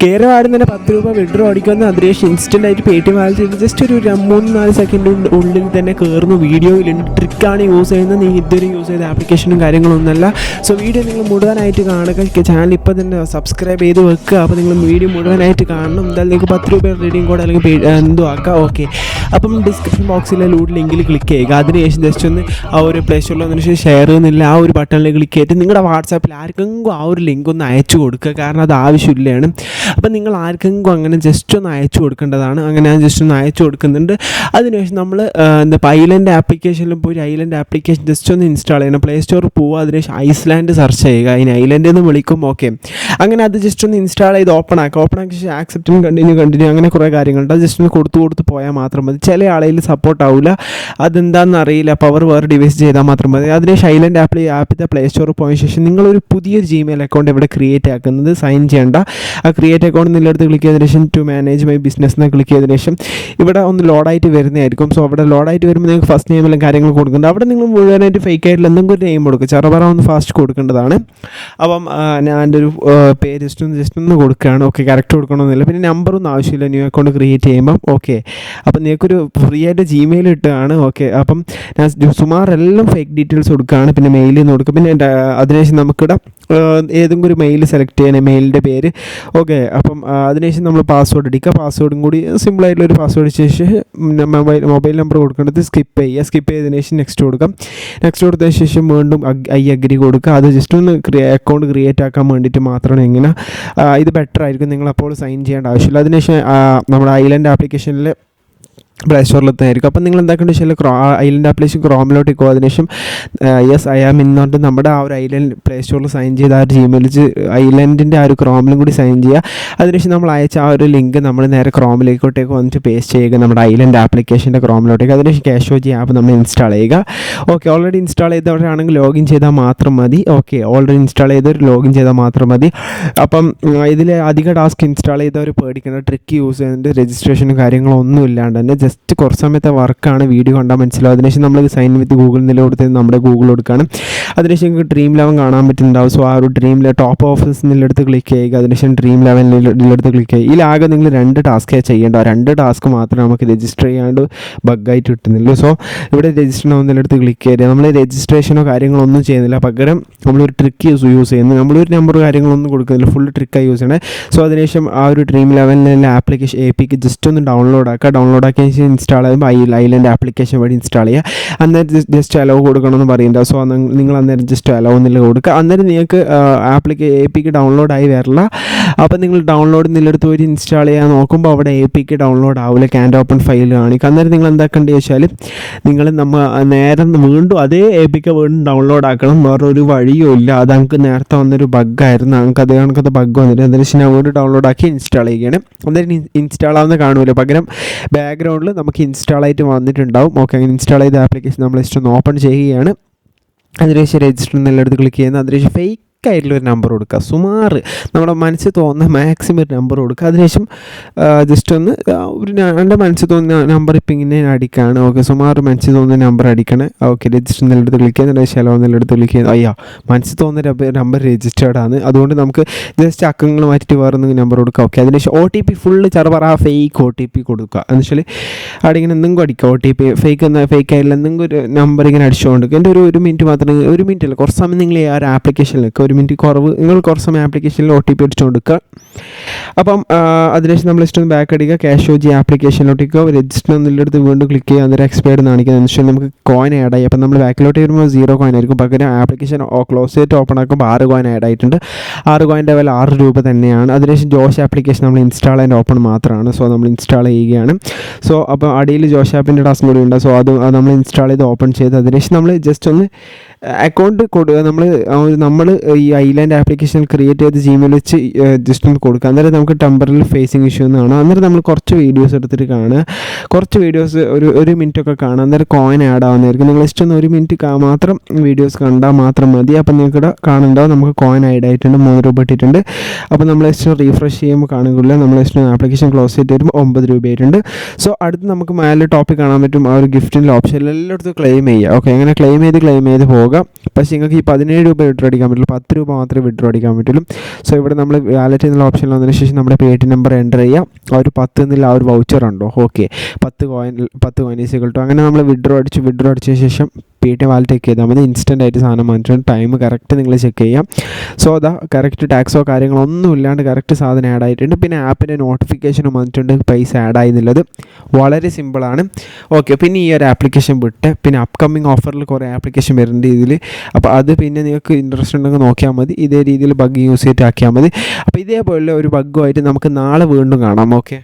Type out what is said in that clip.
കയറുവാടും തന്നെ 10 രൂപ withdraw അടിക്കുമെന്ന് അതിനേശം ഇൻസ്റ്റൻ്റായിട്ട് Paytm wallet just ഒരു 3-4 സെക്കൻഡ് ഉള്ളിൽ തന്നെ കയറുന്നു. വീഡിയോയിലുണ്ട്, ട്രിക്കാണ് യൂസ് ചെയ്യുന്നത്. നീ ഇതുവരെ യൂസ് ചെയ്ത ആപ്ലിക്കേഷനും കാര്യങ്ങളൊന്നുമല്ല. സോ വീഡിയോ നിങ്ങൾ മുഴുവനായിട്ട് കാണുക. ചാനൽ ഇപ്പോൾ തന്നെ സബ്സ്ക്രൈബ് ചെയ്ത് വെക്കുക. അപ്പോൾ നിങ്ങൾ വീഡിയോ മുഴുവനായിട്ട് കാണണം. എന്തായാലും നിങ്ങൾക്ക് 10 രൂപ റീഡിങ് കോഡ് അല്ലെങ്കിൽ എന്തോ ആക്കാം. ഓക്കെ, അപ്പം ഡിസ്ക്രിപ്ഷൻ ബോക്സിലെ ലൂഡ് ലിങ്കിൽ ക്ലിക്ക് ചെയ്യുക. അതിനുശേഷം ജസ്റ്റ് ഒന്ന് ആ ഒരു പ്ലേ സ്റ്റോറിൽ അതിനുശേഷം ഷെയർ എന്നില്ല ആ ഒരു ബട്ടണിൽ ക്ലിക്ക് ചെയ്തിട്ട് നിങ്ങളുടെ വാട്സാപ്പിൽ ആർക്കെങ്കിലും ആ ഒരു ലിങ്ക് ഒന്ന് അയച്ചു കൊടുക്കുക. കാരണം അത് ആവശ്യമില്ലാണ്. അപ്പം നിങ്ങൾ ആർക്കെങ്കിലും അങ്ങനെ ജസ്റ്റ് ഒന്ന് അയച്ചു കൊടുക്കേണ്ടതാണ്. അങ്ങനെ ഞാൻ ജസ്റ്റ് ഒന്ന് അയച്ചു കൊടുക്കുന്നുണ്ട്. അതിനുശേഷം നമ്മൾ ഐലൻഡ് ആപ്ലിക്കേഷനിൽ പോയി ഐലൻഡ് ആപ്ലിക്കേഷൻ ജസ്റ്റ് ഒന്ന് ഇൻസ്റ്റാൾ ചെയ്യണം. പ്ലേ സ്റ്റോറിൽ പോവുക. അതിനുശേഷം ഐസ്ലാൻഡ് സെർച്ച് ചെയ്യുക. അതിന് ഐലൻഡ് എന്ന് വിളിക്കും. ഓക്കെ, അങ്ങനെ അത് ജസ്റ്റ് ഒന്ന് ഇൻസ്റ്റാൾ ചെയ്ത് ഓപ്പൺ ആക്കിയ ശേഷം ആക്സെപ്റ്റും കണ്ടിന്യൂ അങ്ങനെ കുറേ കാര്യങ്ങളുണ്ട്. അത് ജസ്റ്റ് ഒന്ന് കൊടുത്ത് പോയാൽ മാത്രം മതി. ചില ആളെയിൽ സപ്പോർട്ട് ആവില്ല, അതെന്താണെന്ന് അറിയില്ല. പവർ വേറെ ഡിവൈസ് ചെയ്താൽ മാത്രം മതി. അതിനുശേഷം ഐലൻഡ് ആപ്പിത്തെ പ്ലേ സ്റ്റോറിൽ പോയ ശേഷം നിങ്ങളൊരു പുതിയൊരു ജിമെയിൽ അക്കൗണ്ട് ഇവിടെ ക്രിയേറ്റ് ആക്കുന്നത്. സൈൻ ചെയ്യേണ്ട. ആ ക്രിയേറ്റ് അക്കൗണ്ട് നിന്നെടുത്ത് ക്ലിക്ക് ചെയ്തതിന് ശേഷം ടു മാനേജ് മൈ ബിസിനസ് എന്ന് ക്ലിക്ക് ചെയ്തതിന് ശേഷം ഇവിടെ ഒന്ന് ലോഡായിട്ട് വരുന്നതായിരിക്കും. സോ അവിടെ ലോഡായിട്ട് വരുമ്പോൾ നിങ്ങൾക്ക് ഫസ്റ്റ് നെയിമെല്ലാം കാര്യങ്ങൾ കൊടുക്കുന്നുണ്ട്. അവിടെ നിങ്ങൾ മുഴുവനായിട്ട് ഫേക്ക് ആയിട്ടുള്ള എന്തെങ്കിലും ഒരു നെയിം കൊടുക്കുക. ചെറുപറ ഒന്ന് ഫാസ്റ്റ് കൊടുക്കേണ്ടതാണ്. അപ്പം ഞാൻ എൻ്റെ ഒരു പേര് ജസ്റ്റ് ഒന്ന് കൊടുക്കുകയാണ്. ഓക്കെ, കറക്റ്റ് കൊടുക്കണമെന്നില്ല. പിന്നെ നമ്പറൊന്നും ആവശ്യമില്ല ന്യൂ അക്കൗണ്ട് ക്രിയേറ്റ് ചെയ്യുമ്പം. ഓക്കെ, അപ്പം നിങ്ങൾക്കൊരു ഫ്രീ ആയിട്ട് ജിമെയിൽ ഇട്ടുകയാണ്. ഓക്കെ, അപ്പം ഞാൻ സുമാറെല്ലാം ഫേക്ക് ഡീറ്റെയിൽസ് കൊടുക്കുകയാണ്. പിന്നെ മെയിലിൽ നിന്ന് കൊടുക്കുക. പിന്നെ അതിനുശേഷം നമുക്കിവിടെ ഏതെങ്കിലും ഒരു മെയിൽ സെലക്ട് ചെയ്യണേ, മെയിലിൻ്റെ പേര്. ഓക്കെ, അപ്പം അതിനുശേഷം നമ്മൾ പാസ്വേഡ് അടിക്കുക. പാസ്വേഡും കൂടി സിമ്പിളായിട്ടുള്ളൊരു പാസ്വേഡ് ശേഷം മൊബൈൽ നമ്പർ കൊടുക്കേണ്ടത് സ്കിപ്പ് ചെയ്തതിന് ശേഷം നെക്സ്റ്റ് കൊടുക്കാം. നെക്സ്റ്റ് കൊടുത്തതിന് ശേഷം വീണ്ടും ഐ അഗ്രി കൊടുക്കുക. അത് ജസ്റ്റ് ഒന്ന് അക്കൗണ്ട് ക്രിയേറ്റ് ആക്കാൻ വേണ്ടിയിട്ട് മാത്രമാണ്. ഇങ്ങനെ ഇത് ബെറ്റർ ആയിരിക്കും. നിങ്ങളപ്പോൾ സൈൻ ചെയ്യേണ്ട ആവശ്യമില്ല. അതിനുശേഷം നമ്മുടെ ഐലൻഡ് ആപ്ലിക്കേഷനിൽ പ്ലേ സ്റ്റോറിലെത്തായിരിക്കും. അപ്പം നിങ്ങൾ എന്താക്കേണ്ടത് വെച്ചാൽ ഐലൻഡ് ആപ്ലിക്കേഷൻ ക്രോമിലോട്ട് പോകുക. അതിനുശേഷം യെസ് ഐ ആം ഇന്നോട്ട് നമ്മുടെ ആ ഒരു ഐലൻഡ് പ്ലേ സ്റ്റോറിൽ സൈൻ ചെയ്ത ആ ഒരു ജിമെയിൽ ഐലൻഡിൻ്റെ ആ ഒരു ക്രോമിലും കൂടി സൈൻ ചെയ്യുക. അതിനുശേഷം നമ്മൾ അയച്ച ആ ഒരു ലിങ്ക് നമ്മൾ നേരെ ക്രോമിലേക്കോട്ടേക്ക് വന്നിട്ട് പേസ്റ്റ് ചെയ്യുക, നമ്മുടെ ഐലൻഡ് ആപ്ലിക്കേഷൻ്റെ ക്രോമിലോട്ടേക്ക്. അതിനുശേഷം കാഷോജി ആപ്പ് നമ്മൾ ഇൻസ്റ്റാൾ ചെയ്യുക. ഓക്കെ, ഓൾറെഡി ഇൻസ്റ്റാൾ ചെയ്തവരാണെങ്കിൽ ലോഗിൻ ചെയ്താൽ മാത്രം മതി. ഓക്കെ, ഓൾറെഡി ഇൻസ്റ്റാൾ ചെയ്തവർ ലോഗിൻ ചെയ്താൽ മാത്രം മതി. അപ്പം ഇതിൽ അധിക ടാസ്ക് ഇൻസ്റ്റാൾ ചെയ്തവർ പേടിക്കേണ്ട, ട്രിക്ക് യൂസ് ചെയ്യുന്നതിൻ്റെ രജിസ്ട്രേഷനും കാര്യങ്ങളൊന്നും ഇല്ലാണ്ട് തന്നെ ജസ്റ്റ് കുറച്ച് സമയത്തെ വർക്കാണ്. വീഡിയോ കണ്ടാൽ മനസ്സിലാവും. അതിനുശേഷം നമ്മൾ സൈൻ വിത്ത് ഗൂഗിൾ നില കൊടുത്ത് നമ്മുടെ ഗൂഗിൾ കൊടുക്കുകയാണ്. അതിനുശേഷം നിങ്ങൾക്ക് ഡ്രീം 11 കാണാൻ പറ്റുന്നുണ്ടാവും. സോ ആ ഒരു ഡ്രീം ടോപ്പ് ഓഫീസ് നിലെടുത്ത് ക്ലിക്ക് ചെയ്യുക. അതിനുശേഷം ഡ്രീം 11 നിലെടുത്ത് ക്ലിക്ക് ചെയ്യുക. ഇതിലാകെ നിങ്ങൾ 2 ടാസ്കേ ചെയ്യേണ്ട. 2 ടാസ്ക് മാത്രമേ നമുക്ക് രജിസ്റ്റർ ചെയ്യാണ്ട് ബഗ്ഗായിട്ട് കിട്ടുന്നില്ല. സോ ഇവിടെ രജിസ്റ്റർ ഒന്നിലെടുത്ത് ക്ലിക്ക് ചെയ്യുക. നമ്മൾ രജിസ്ട്രേഷനോ കാര്യങ്ങളോ ഒന്നും ചെയ്യുന്നില്ല. പകരം നമ്മളൊരു ട്രിക്ക് യൂസ് ചെയ്യുന്നു. നമ്മളൊരു നമ്പർ കാര്യങ്ങളൊന്നും കൊടുക്കുന്നില്ല. ഫുൾ ട്രിക്കായി യൂസ് ചെയ്യണേ. സോ അതിനുശേഷം ആ ഒരു ഡ്രീം 11 ആപ്ലിക്കേഷൻ APK ജസ്റ്റ് ഒന്ന് ഡൗൺലോഡ് ആക്കിയ ശേഷം ഇൻസ്റ്റാൾ ചെയ്യുമ്പോൾ ഐലൻഡ് ആപ്ലിക്കേഷൻ വഴി ഇൻസ്റ്റാൾ ചെയ്യുക. അന്നേരം ജസ്റ്റ് അലോ കൊടുക്കണമെന്ന് പറയുന്നുണ്ട്. സോ നിങ്ങൾ അന്നേരം ജസ്റ്റ് അലോ എന്നില്ല കൊടുക്കുക. അന്നേരം നിങ്ങൾക്ക് APK ഡൗൺലോഡ് ആയി വരില്ല. അപ്പോൾ നിങ്ങൾ ഡൗൺലോഡ് നില്ലെടുത്ത് പോയി ഇൻസ്റ്റാൾ ചെയ്യാൻ നോക്കുമ്പോൾ അവിടെ APK ഡൗൺലോഡ് ആവില്ല, ക്യാൻഡ് ഓപ്പൺ ഫയൽ കാണിക്കും. അന്നേരം നിങ്ങൾ എന്താക്കേണ്ടത് വെച്ചാൽ നിങ്ങൾ നേരെ വീണ്ടും അതേ APK വീണ്ടും ഡൗൺലോഡ് ആക്കണം. വേറൊരു വഴിയും ഇല്ല. അത് നമുക്ക് നേരത്തെ വന്നൊരു ബഗ്ഗായിരുന്നു. നമുക്ക് അത് കണക്കത്തെ ബഗ് വന്നിട്ട് അതിനുശേഷം ഞാൻ വീണ്ടും ഡൗൺലോഡ് ആക്കി ഇൻസ്റ്റാൾ ചെയ്യുകയാണ്. അന്നേരം ഇൻസ്റ്റാൾ ആവുന്ന കാണൂല. പകരം ബാക്ക്ഗ്രൗണ്ടിൽ നമുക്ക് ഇൻസ്റ്റാൾ ആയിട്ട് വന്നിട്ടുണ്ടാവും. ഓക്കെ, അങ്ങനെ ഇൻസ്റ്റാൾ ചെയ്ത ആപ്ലിക്കേഷൻ നമ്മൾ ജസ്റ്റ് ഒന്ന് ഓപ്പൺ ചെയ്യുകയാണ്. അതിനുശേഷം രജിസ്റ്റർ എന്നെടുത്ത് ക്ലിക്ക് ചെയ്യുന്നത്. അതിനുശേഷം ഫേക്കായിട്ടുള്ളൊരു നമ്പർ കൊടുക്കുക. സുമാറ് നമ്മുടെ മനസ്സിൽ തോന്നുന്ന മാക്സിമം ഒരു നമ്പർ കൊടുക്കുക. അതിനുശേഷം ജസ്റ്റ് ഒന്ന് എൻ്റെ മനസ്സിൽ തോന്നുന്ന നമ്പർ ഇപ്പം ഇങ്ങനെ അടിക്കുകയാണ്. ഓക്കെ, സുമാറ് മനസ്സിൽ തോന്നുന്ന നമ്പർ അടിക്കണേ. ഓക്കെ, രജിസ്റ്റർ എന്നെടുത്ത് ക്ലിക്ക് ചെയ്യുന്നത്. ശലോ എന്നെടുത്ത് ക്ലിക്ക് ചെയ്യുന്നത്. അയ്യോ, മനസ്സിൽ തോന്നുന്ന നമ്പർ രജിസ്റ്റേർഡ് ആണ്. അതുകൊണ്ട് നമുക്ക് ജസ്റ്റ് അക്കങ്ങൾ മാറ്റിയിട്ട് വേറെ എന്തെങ്കിലും നമ്പർ കൊടുക്കുക. ഓക്കെ, അതിനുശേഷം OTP ഫുള്ള് ചെറുപറ ഫേക്ക് OTP കൊടുക്കുക. എന്ന് വെച്ചാൽ അവിടെ ഇങ്ങനെ എന്തെങ്കിലും അടിക്കുക. OTP ഫേക്ക് ആയില്ല എന്തെങ്കിലും ഒരു നമ്പർ ഇങ്ങനെ അടിച്ചുകൊണ്ട് എൻ്റെ ഒരു മിനിറ്റ് മാത്രമേ, 1 മിനിറ്റ് അല്ല, കുറച്ച് സമയം നിങ്ങൾ ആ ഒരു ആപ്ലിക്കേഷനിലേക്ക് 1 മിനിറ്റ് കുറവ് നിങ്ങൾ കുറച്ച് സമയം ആപ്ലിക്കേഷനിൽ OTP അടിച്ചു കൊടുക്കുക. അപ്പം അതിനുശേഷം നമ്മൾ ജസ്റ്റ് ഒന്ന് ബാക്ക് അടിക്കുക. കാഷോജി ആപ്ലിക്കേഷനിലോട്ടേക്ക് രജിസ്റ്റർ എന്നുള്ളടുത്ത് വീണ്ടും ക്ലിക്ക് ചെയ്യുക. അന്നേരം എക്സ്പയർഡ് കാണിക്കുന്നത് അനുസരിച്ച് നമുക്ക് കോയിൻ ആഡ് ആയി. അപ്പം നമ്മൾ ബാക്കിലോട്ട് വരുമ്പോൾ 0 കോയിൻ ആയിരിക്കും. പകരം ആപ്ലിക്കേഷൻ ക്ലോസ് ചെയ്തിട്ട് ഓപ്പൺ ആക്കുമ്പോൾ 6 കോയിൻ ആഡ് ആയിട്ടുണ്ട്. 6 കോയിൻ്റെ വില 6 രൂപ തന്നെയാണ്. അതിനുശേഷം ജോഷ് ആപ്ലിക്കേഷൻ നമ്മൾ ഇൻസ്റ്റാൾ ആൻഡ് ഓപ്പൺ മാത്രമാണ്. സോ നമ്മൾ ഇൻസ്റ്റാൾ ചെയ്യുകയാണ്. സോ അപ്പോൾ അടിയിൽ ജോഷ് ആപ്പിൻ്റെ ടാസ്ക് കൂടി ഉണ്ട്. സോ അത് നമ്മൾ ഇൻസ്റ്റാൾ ചെയ്ത് ഓപ്പൺ ചെയ്ത് അതിനുശേഷം നമ്മൾ ജസ്റ്റ് ഒന്ന് അക്കൗണ്ട് കൊടുക്കുക. നമ്മൾ ഈ ഐലൻഡ് ആപ്ലിക്കേഷൻ ക്രിയേറ്റ് ചെയ്ത് ജിമെയിൽ വെച്ച് ജസ്റ്റ് ഒന്ന് കൊടുക്കുക. അന്നേരം നമുക്ക് ടെമ്പററി ഫേസിങ് ഇഷ്യൂ എന്ന് കാണാം. അന്നേരം നമ്മൾ കുറച്ച് വീഡിയോസ് എടുത്തിട്ട് കാണുക. കുറച്ച് വീഡിയോസ് ഒരു മിനിറ്റൊക്കെ കാണുക. അന്നേരം കോയിൻ ആഡ് ആവുന്നതായിരിക്കും. നിങ്ങൾ ജസ്റ്റ് ഒന്ന് 1 മിനിറ്റ് മാത്രം വീഡിയോസ് കണ്ടാൽ മാത്രം മതി. അപ്പം നിങ്ങൾക്ക് ഇവിടെ കാണുന്നുണ്ടാവും നമുക്ക് കോയിൻ ആഡ് ആയിട്ടുണ്ട്, 3 രൂപ ഇട്ടിട്ടുണ്ട്. അപ്പോൾ നമ്മൾ ജസ്റ്റ് റീഫ്രഷ് ചെയ്യുമ്പോൾ കാണുകയില്ല. നമ്മൾ ജസ്റ്റ് ആപ്ലിക്കേഷൻ ക്ലോസ് ചെയ്തിട്ട് വരുമ്പോൾ 9 രൂപ ആയിട്ടുണ്ട്. സോ അടുത്ത് നമുക്ക് മേലെ ടോപ്പിക് കാണാൻ പറ്റും. ആ ഒരു ഗിഫ്റ്റിൻ്റെ ഓപ്ഷൻ എല്ലായിടത്തും ക്ലെയിം ചെയ്യുക. ഓക്കെ, അങ്ങനെ ക്ലെയിം ചെയ്ത് പോകുക. പക്ഷേ നിങ്ങൾക്ക് ഈ 17 രൂപ വിഡ്രോ അടിക്കാൻ പറ്റുള്ളൂ. 10 രൂപ മാത്രമേ വിഡ്രോ അടിക്കാൻ പറ്റുള്ളൂ. സോ ഇവിടെ നമ്മൾ വാലറ്റ് എന്നുള്ള ഓപ്ഷൻ ഓപ്ഷനിൽ വന്നതിന് ശേഷം നമ്മുടെ പേടിഎം നമ്പർ എൻ്റർ ചെയ്യുക. ആ ഒരു 10 എന്നുള്ള ആ ഒരു വൗച്ചർ ഉണ്ടോ, okay 10 coin is equal to അങ്ങനെ നമ്മൾ വിഡ്രോ അടിച്ചതിന് ശേഷം പേടിഎം വാലറ്റ് ചെക്ക് ചെയ്താൽ മതി. ഇൻസ്റ്റൻ്റ് ആയിട്ട് സാധനം വന്നിട്ടുണ്ട്. ടൈം കറക്റ്റ് നിങ്ങൾ ചെക്ക് ചെയ്യാം. സോ അതാ കറക്റ്റ് ടാക്സോ കാര്യങ്ങളോ ഒന്നും ഇല്ലാണ്ട് കറക്റ്റ് സാധനം ആഡ് ആയിട്ടുണ്ട്. പിന്നെ ആപ്പിൻ്റെ നോട്ടിഫിക്കേഷനും വന്നിട്ടുണ്ട് പൈസ ആഡ് ആയെന്നുള്ളത്. വളരെ സിമ്പിളാണ്. ഓക്കെ, പിന്നെ ഈ ഒരു ആപ്ലിക്കേഷൻ വിട്ട് പിന്നെ അപ്കമ്മിങ് ഓഫറിൽ കുറേ ആപ്ലിക്കേഷൻ വരുന്നുണ്ട് ഇതിൽ. അപ്പോൾ അത് പിന്നെ നിങ്ങൾക്ക് ഇൻട്രസ്റ്റ് ഉണ്ടെങ്കിൽ നോക്കിയാൽ മതി. ഇതേ രീതിയിൽ ബഗ് യൂസ് ചെയ്തിട്ട് ആക്കിയാൽ മതി. അപ്പോൾ ഇതേപോലെ ഒരു ബഗ്ഗുമായിട്ട് നമുക്ക് നാളെ വീണ്ടും കാണാം. ഓക്കെ.